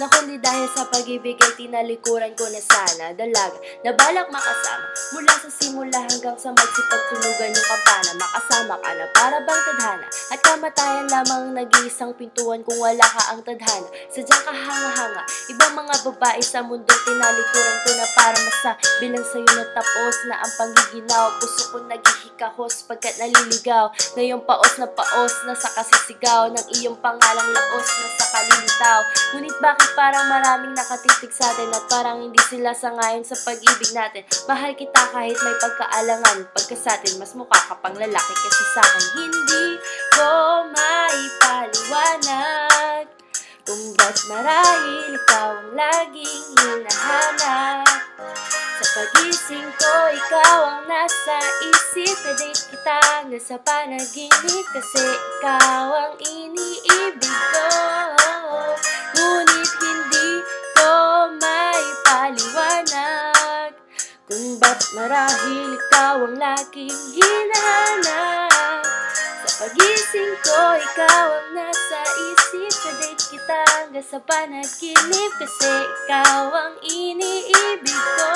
na kundi dahil sa pag-ibig ay tinalikuran ko na sana dalaga na balak makasama mula sa simula hanggang sa magsipagtulugan yung kampana. Makasama ka na para bang tadhana at kamatayan lamang nag-iisang pintuan kung wala ka ang tadhana. Sadyang kahanga-hanga ibang mga babae sa mundong tinalikuran ko na para masa bilang sa'yo natapos na ang panggiginaw. Puso ko naghihikahos pagkat naliligaw ngayong paos na sa kasisigaw ng iyong pangalang laos na sa kalilitaw. Ngunit bakit parang maraming nakatitig sa atin at parang hindi sila sangayon sa pag-ibig natin? Mahal kita kahit may pagkaalangan, pagka sa atin mas mukha ka pang lalaki kasi sa akin. Hindi ko maipaliwanag kung ba't marahil ikaw ang laging hinahanap. Sa pagising ko, ikaw ang nasa isip. Na-date kita hanggang sa panaginip kasi ikaw ang iniibig ko. Ngunit hindi ko maipaliwanag kung ba't marahil ikaw ang laging hinahanap. Sa pagising ko, ikaw ang nasa isip. Na-date kita hanggang sa panaginip kasi ikaw ang iniibig ko.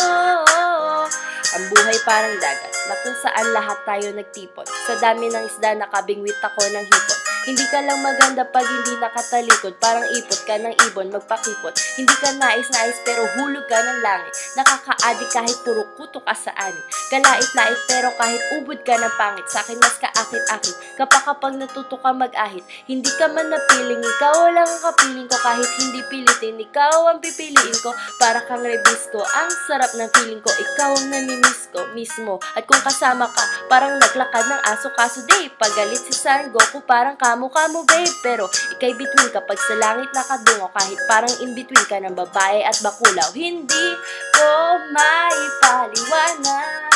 Ang buhay parang dagat na kung saan lahat tayo nagtipon. Sa dami ng isda nakabingwit ako ng hipon. Hindi ka lang maganda pag hindi nakatalikod. Parang ipot ka ng ibon magpakipot. Hindi ka nais-nais pero hulog ka ng langit. Nakakaadik kahit puro kuto ka sa ani. Kalait-lait pero kahit ubod ka ng pangit. Sa'kin mas kaakit-akit kapag natuto ka mag-ahit. Hindi ka man napiling, ikaw lang ang kapiling ko. Kahit hindi pilitin, ikaw ang pipiliin ko. Para kang rebisco, ang sarap ng feeling ko. Ikaw ang namimiss ko mismo. At kung kasama ka, parang naglakad ng aso. Kaso day, pagalit si San Goku parang kamukha mo babe. Pero ikay between kapag sa langit nakadungo. Kahit parang in between ka ng babae at bakulaw. Hindi ko maipaliwanag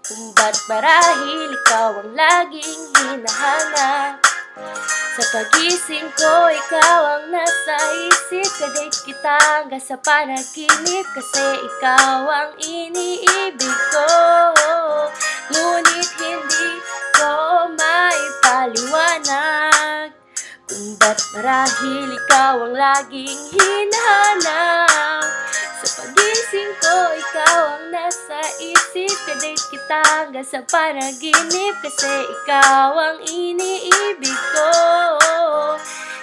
kung ba't marahil ikaw ang laging hinahanap. Sa pagising ko, ikaw ang nasa isip. Kadate kita hanggang sa panaginip kasi ikaw ang iniibig ko. Ngunit hindi ko maipaliwanag kung ba't marahil ikaw ang laging hinahanap. Sa pagising ko, ikaw ang nasa isip. Kadate kita hanggang sa panaginip kasi ikaw ang iniibig ko.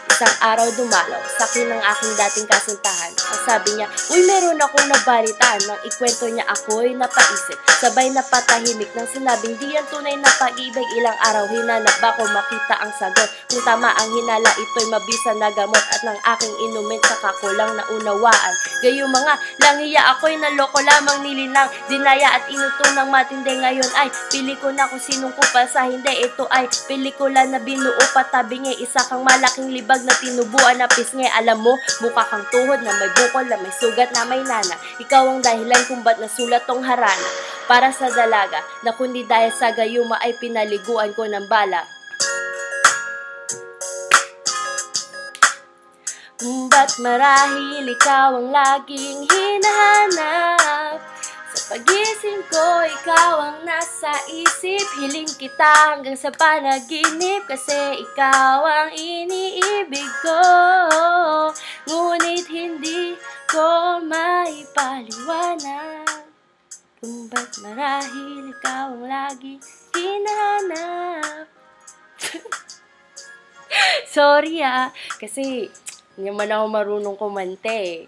Isang araw dumalaw sa akin ng aking dating kasintahan. Ang sabi niya, uy meron akong nabalitaan. Nang ikwento niya ako'y napaisip. Sabay napatahimik nang sinabing di yan tunay na pag-ibig. Ilang araw hinanap ako makita ang sagot. Kung tama ang hinala ito'y mabisa na gamot. At nang aking inumin saka ko lang naunawaan. Gayong mga langhiya ako'y naloko lamang nilinang. Dinaya at inutong ng matindi ngayon ay pili ko na kung sinong kupal sa hindi. Ito ay pelikula na binuo patabingi. Isa kang malaking libag na tinubuan na pisngi. Alam mo, mukha kang tuhod na may bukol na may sugat na may nana. Ikaw ang dahilan kung ba't nasulat tong harana para sa dalaga na kundi dahil sa gayuma ay pinaliguan ko ng bala. Kung ba't marahil ikaw ang laging hinahanap. Sa pagising ko, ikaw ang nasa isip. Hiling kita hanggang sa panaginip kasi ikaw ang iniibig ko. Ngunit hindi ko maipaliwanag kung ba't marahil ikaw ang laging hinahanap. Sorry kasi hindi naman ako marunong kumante.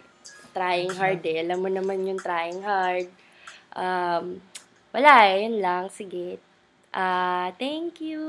Trying hard Alam mo naman yung trying hard. Wala yun lang. Sige. Thank you.